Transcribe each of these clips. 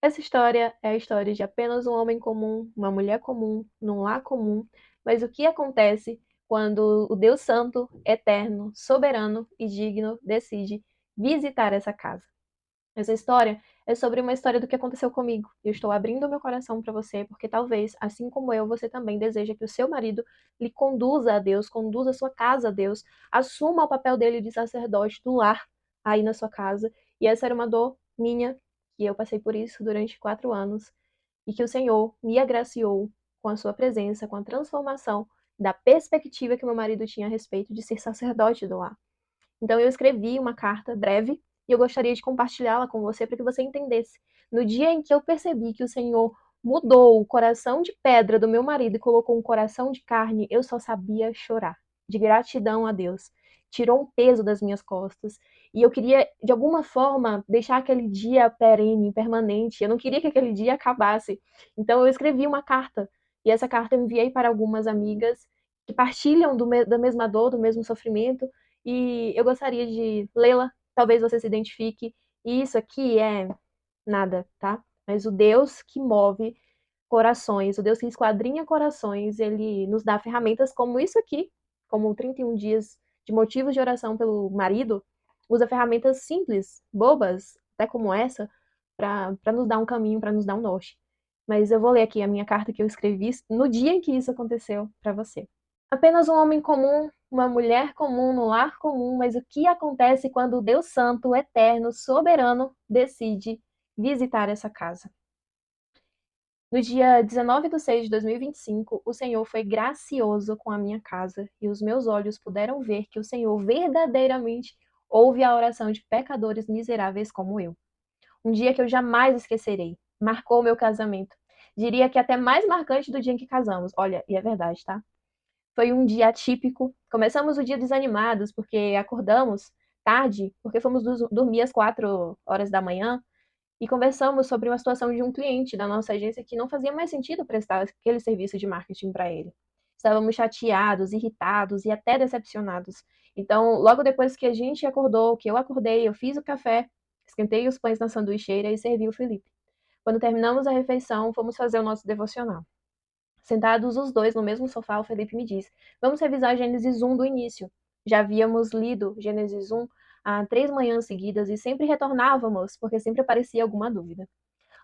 Essa história é a história de apenas um homem comum, uma mulher comum, num lar comum, mas o que acontece quando o Deus Santo, Eterno, Soberano e Digno decide visitar essa casa? Essa história é sobre uma história do que aconteceu comigo. Eu estou abrindo meu coração para você, porque talvez, assim como eu, você também deseja que o seu marido lhe conduza a Deus, conduza a sua casa a Deus, assuma o papel dele de sacerdote do lar aí na sua casa. E essa era uma dor minha, que eu passei por isso durante 4 anos, e que o Senhor me agraciou com a sua presença, com a transformação da perspectiva que meu marido tinha a respeito de ser sacerdote do lar. Então eu escrevi uma carta breve e eu gostaria de compartilhá-la com você para que você entendesse. No dia em que eu percebi que o Senhor mudou o coração de pedra do meu marido e colocou um coração de carne, eu só sabia chorar, de gratidão a Deus. Tirou um peso das minhas costas. E eu queria, de alguma forma, deixar aquele dia perene, permanente. Eu não queria que aquele dia acabasse. Então eu escrevi uma carta. E essa carta eu enviei para algumas amigas que partilham da mesma dor, do mesmo sofrimento, e eu gostaria de lê-la, talvez você se identifique. E isso aqui é nada, tá? Mas o Deus que move corações, o Deus que esquadrinha corações, ele nos dá ferramentas como isso aqui, como 31 dias de motivos de oração pelo marido, usa ferramentas simples, bobas, até como essa, para nos dar um caminho, para nos dar um norte. Mas eu vou ler aqui a minha carta que eu escrevi no dia em que isso aconteceu para você. Apenas um homem comum, uma mulher comum no lar comum, mas o que acontece quando o Deus Santo, Eterno, Soberano decide visitar essa casa? No dia 19 de 6 de 2025, o Senhor foi gracioso com a minha casa e os meus olhos puderam ver que o Senhor verdadeiramente ouve a oração de pecadores miseráveis como eu. Um dia que eu jamais esquecerei. Marcou meu casamento. Diria que até mais marcante do dia em que casamos. Olha, e é verdade, tá? Foi um dia atípico. Começamos o dia desanimados, porque acordamos tarde, porque fomos dormir às 4 horas da manhã e conversamos sobre uma situação de um cliente da nossa agência que não fazia mais sentido prestar aquele serviço de marketing para ele. Estávamos chateados, irritados e até decepcionados. Então, logo depois que a gente acordou, que eu acordei, eu fiz o café, esquentei os pães na sanduicheira e servi o Felipe. Quando terminamos a refeição, fomos fazer o nosso devocional. Sentados os dois no mesmo sofá, o Felipe me disse: Vamos revisar Gênesis 1 do início. Já havíamos lido Gênesis 1 há 3 manhãs seguidas e sempre retornávamos, porque sempre aparecia alguma dúvida.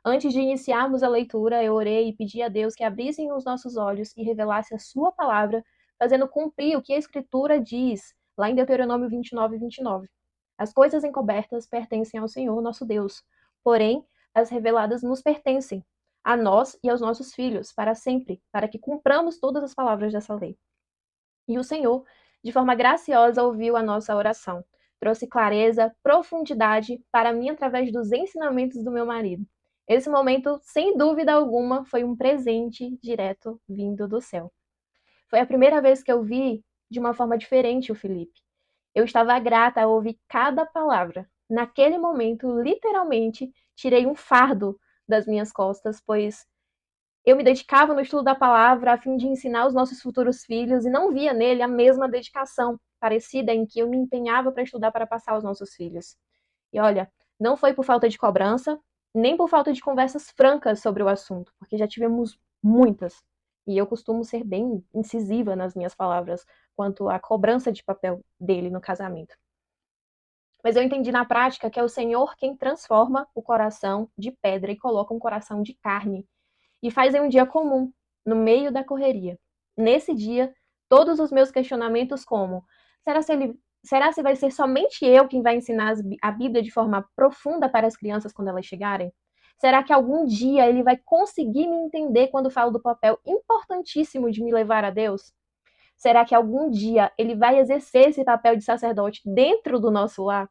Antes de iniciarmos a leitura, eu orei e pedi a Deus que abrissem os nossos olhos e revelasse a Sua palavra, fazendo cumprir o que a Escritura diz, lá em Deuteronômio 29, 29. As coisas encobertas pertencem ao Senhor, nosso Deus, porém, as reveladas nos pertencem, a nós e aos nossos filhos, para sempre, para que cumpramos todas as palavras dessa lei. E o Senhor, de forma graciosa, ouviu a nossa oração. Trouxe clareza, profundidade para mim através dos ensinamentos do meu marido. Esse momento, sem dúvida alguma, foi um presente direto vindo do céu. Foi a primeira vez que eu vi de uma forma diferente o Felipe. Eu estava grata a ouvir cada palavra. Naquele momento, literalmente, tirei um fardo das minhas costas, pois eu me dedicava no estudo da palavra a fim de ensinar os nossos futuros filhos e não via nele a mesma dedicação parecida em que eu me empenhava para estudar para passar aos nossos filhos. E olha, não foi por falta de cobrança, nem por falta de conversas francas sobre o assunto, porque já tivemos muitas. E eu costumo ser bem incisiva nas minhas palavras quanto à cobrança de papel dele no casamento. Mas eu entendi na prática que é o Senhor quem transforma o coração de pedra e coloca um coração de carne e faz em um dia comum, no meio da correria. Nesse dia, todos os meus questionamentos como será se vai ser somente eu quem vai ensinar a Bíblia de forma profunda para as crianças quando elas chegarem? Será que algum dia ele vai conseguir me entender quando falo do papel importantíssimo de me levar a Deus? Será que algum dia ele vai exercer esse papel de sacerdote dentro do nosso lar?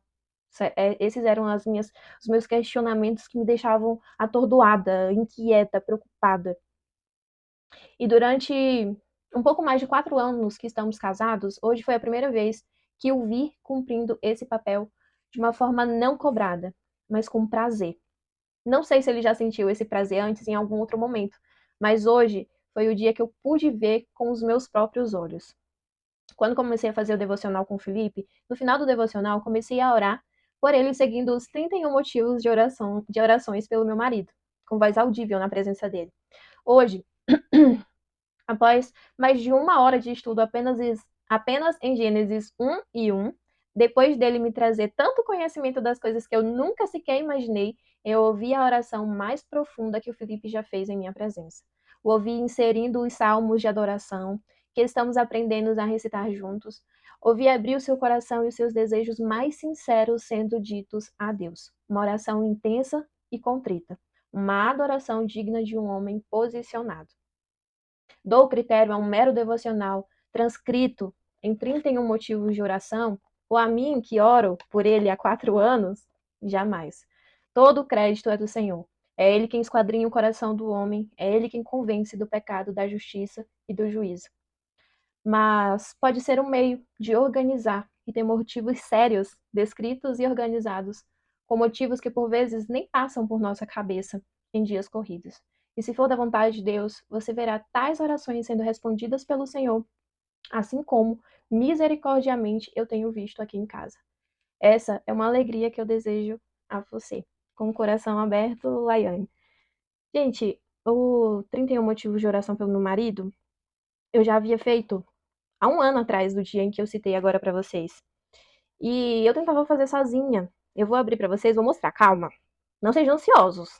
Esses eram os meus questionamentos que me deixavam atordoada, inquieta, preocupada. E durante um pouco mais de 4 anos que estamos casados, hoje foi a primeira vez que o vi cumprindo esse papel de uma forma não cobrada, mas com prazer. Não sei se ele já sentiu esse prazer antes em algum outro momento, mas hoje foi o dia que eu pude ver com os meus próprios olhos. Quando comecei a fazer o devocional com o Felipe, no final do devocional comecei a orar por ele seguindo os 31 motivos de orações pelo meu marido. com voz audível na presença dele. Hoje, após mais de 1 hora de estudo apenas em Gênesis 1 e 1, depois dele me trazer tanto conhecimento das coisas que eu nunca sequer imaginei, eu ouvi a oração mais profunda que o Felipe já fez em minha presença. O ouvi inserindo os salmos de adoração, que estamos aprendendo a recitar juntos. Ouvi abrir o seu coração e os seus desejos mais sinceros sendo ditos a Deus. Uma oração intensa e contrita. Uma adoração digna de um homem posicionado. Dou o critério a um mero devocional transcrito em 31 motivos de oração, ou a mim, que oro por ele há 4 anos? Jamais. Todo o crédito é do Senhor. É Ele quem esquadrinha o coração do homem, é Ele quem convence do pecado, da justiça e do juízo. Mas pode ser um meio de organizar e ter motivos sérios, descritos e organizados, com motivos que por vezes nem passam por nossa cabeça em dias corridos. E se for da vontade de Deus, você verá tais orações sendo respondidas pelo Senhor, assim como, misericordiamente, eu tenho visto aqui em casa. Essa é uma alegria que eu desejo a você. Com o coração aberto, Laiane. Gente, o 31 motivos de oração pelo meu marido, eu já havia feito há 1 ano atrás, do dia em que eu citei agora pra vocês. E eu tentava fazer sozinha. Eu vou abrir pra vocês, vou mostrar, calma. Não sejam ansiosos.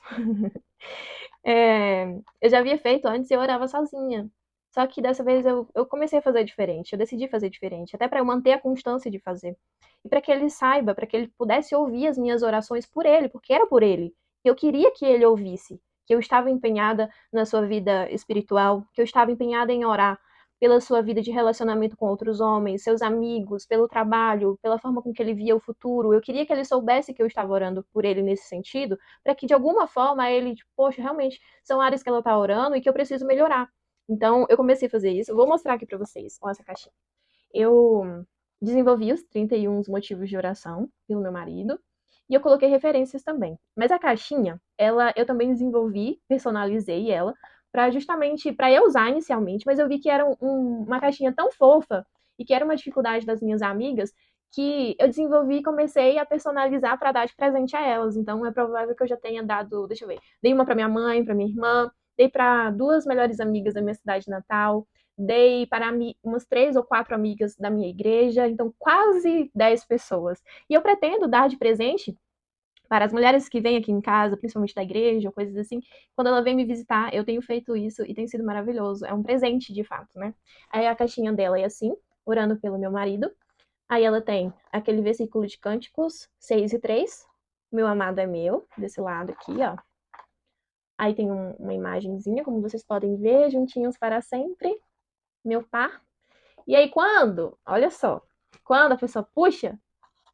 Eu já havia feito antes e eu orava sozinha. Só que dessa vez eu comecei a fazer diferente, eu decidi fazer diferente, até para eu manter a constância de fazer. E para que ele saiba, para que ele pudesse ouvir as minhas orações por ele, porque era por ele. Eu queria que ele ouvisse, que eu estava empenhada na sua vida espiritual, que eu estava empenhada em orar pela sua vida de relacionamento com outros homens, seus amigos, pelo trabalho, pela forma com que ele via o futuro. Eu queria que ele soubesse que eu estava orando por ele nesse sentido, para que de alguma forma ele, tipo, poxa, realmente são áreas que ela está orando e que eu preciso melhorar. Então, eu comecei a fazer isso. Eu vou mostrar aqui para vocês com essa caixinha. Eu desenvolvi os 31 motivos de oração pelo meu marido e eu coloquei referências também. Mas a caixinha, eu também desenvolvi, personalizei ela para justamente para eu usar inicialmente, mas eu vi que era uma caixinha tão fofa e que era uma dificuldade das minhas amigas que eu desenvolvi e comecei a personalizar para dar de presente a elas. Então é provável que eu já tenha dado, deixa eu ver, dei uma para minha mãe, para minha irmã, dei para 2 melhores amigas da minha cidade natal, dei para umas 3 ou 4 amigas da minha igreja, então quase 10 pessoas. E eu pretendo dar de presente para as mulheres que vêm aqui em casa, principalmente da igreja ou coisas assim, quando ela vem me visitar, eu tenho feito isso e tem sido maravilhoso. É um presente de fato, né? Aí a caixinha dela é assim, orando pelo meu marido. Aí ela tem aquele versículo de Cânticos 6 e 3. Meu amado é meu, desse lado aqui, ó. Aí tem uma imagenzinha, como vocês podem ver, juntinhos para sempre, meu par. E aí olha só, quando a pessoa puxa,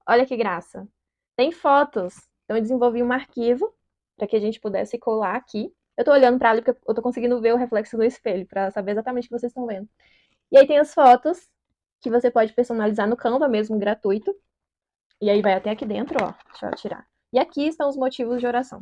olha que graça, tem fotos. Então eu desenvolvi um arquivo para que a gente pudesse colar aqui. Eu tô olhando para ali porque eu tô conseguindo ver o reflexo do espelho para saber exatamente o que vocês estão vendo. E aí tem as fotos que você pode personalizar no Canva mesmo, gratuito. E aí vai até aqui dentro, ó. Deixa eu tirar. E aqui estão os motivos de oração.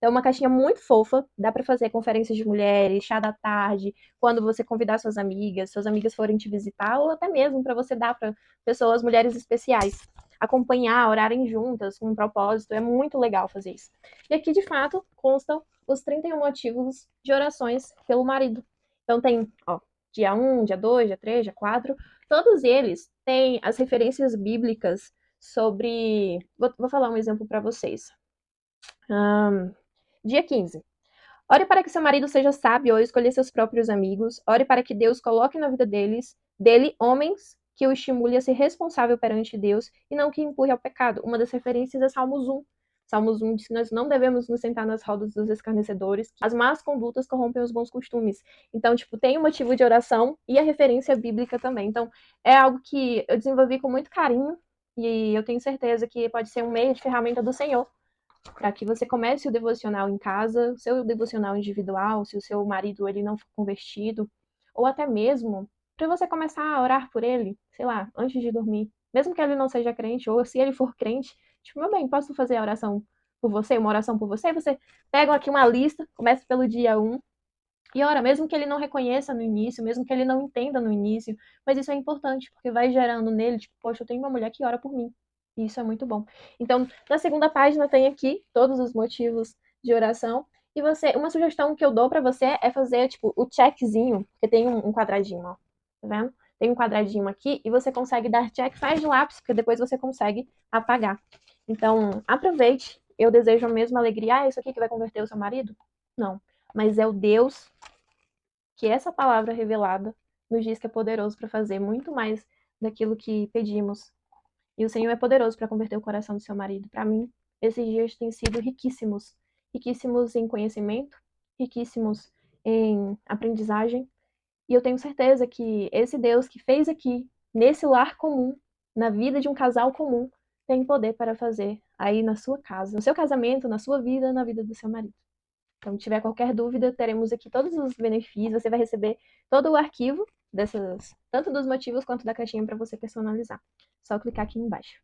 É uma caixinha muito fofa, dá para fazer conferências de mulheres, chá da tarde, quando você convidar suas amigas forem te visitar, ou até mesmo para você dar para pessoas, mulheres especiais, acompanhar, orarem juntas com um propósito. É muito legal fazer isso. E aqui, de fato, constam os 31 motivos de orações pelo marido. Então tem, ó, dia 1, dia 2, dia 3, dia 4, todos eles têm as referências bíblicas sobre. Vou falar um exemplo para vocês. Dia 15. Ore para que seu marido seja sábio ou escolher seus próprios amigos. Ore para que Deus coloque na vida dele homens que o estimule a ser responsável perante Deus e não que empurre ao pecado. Uma das referências é Salmos 1. Salmos 1 diz que nós não devemos nos sentar nas rodas dos escarnecedores, que as más condutas corrompem os bons costumes. Então, tipo, tem um motivo de oração e a referência bíblica também. Então, é algo que eu desenvolvi com muito carinho e eu tenho certeza que pode ser um meio de ferramenta do Senhor para que você comece o devocional em casa, o seu devocional individual, se o seu marido ele não for convertido, ou até mesmo para você começar a orar por ele, sei lá, antes de dormir, mesmo que ele não seja crente, ou se ele for crente, tipo, meu bem, posso fazer a oração por você, uma oração por você? Você pega aqui uma lista, começa pelo dia 1, e ora, mesmo que ele não reconheça no início, mesmo que ele não entenda no início, mas isso é importante, porque vai gerando nele, tipo, poxa, eu tenho uma mulher que ora por mim. E isso é muito bom. Então, na segunda página tem aqui todos os motivos de oração. E uma sugestão que eu dou pra você é fazer, tipo, o checkzinho, porque tem um quadradinho, ó. Tá vendo? Tem um quadradinho aqui e você consegue dar check, faz de lápis, porque depois você consegue apagar. Então, aproveite. Eu desejo a mesma alegria. Ah, isso aqui que vai converter o seu marido? Não. Mas é o Deus que essa palavra revelada nos diz que é poderoso para fazer muito mais daquilo que pedimos. E o Senhor é poderoso para converter o coração do seu marido. Para mim, esses dias têm sido riquíssimos. Riquíssimos em conhecimento, riquíssimos em aprendizagem. E eu tenho certeza que esse Deus que fez aqui, nesse lar comum, na vida de um casal comum, tem poder para fazer aí na sua casa, no seu casamento, na sua vida, na vida do seu marido. Então, se tiver qualquer dúvida, teremos aqui todos os benefícios. Você vai receber todo o arquivo dessas, tanto dos motivos quanto da caixinha para você personalizar. Só clicar aqui embaixo.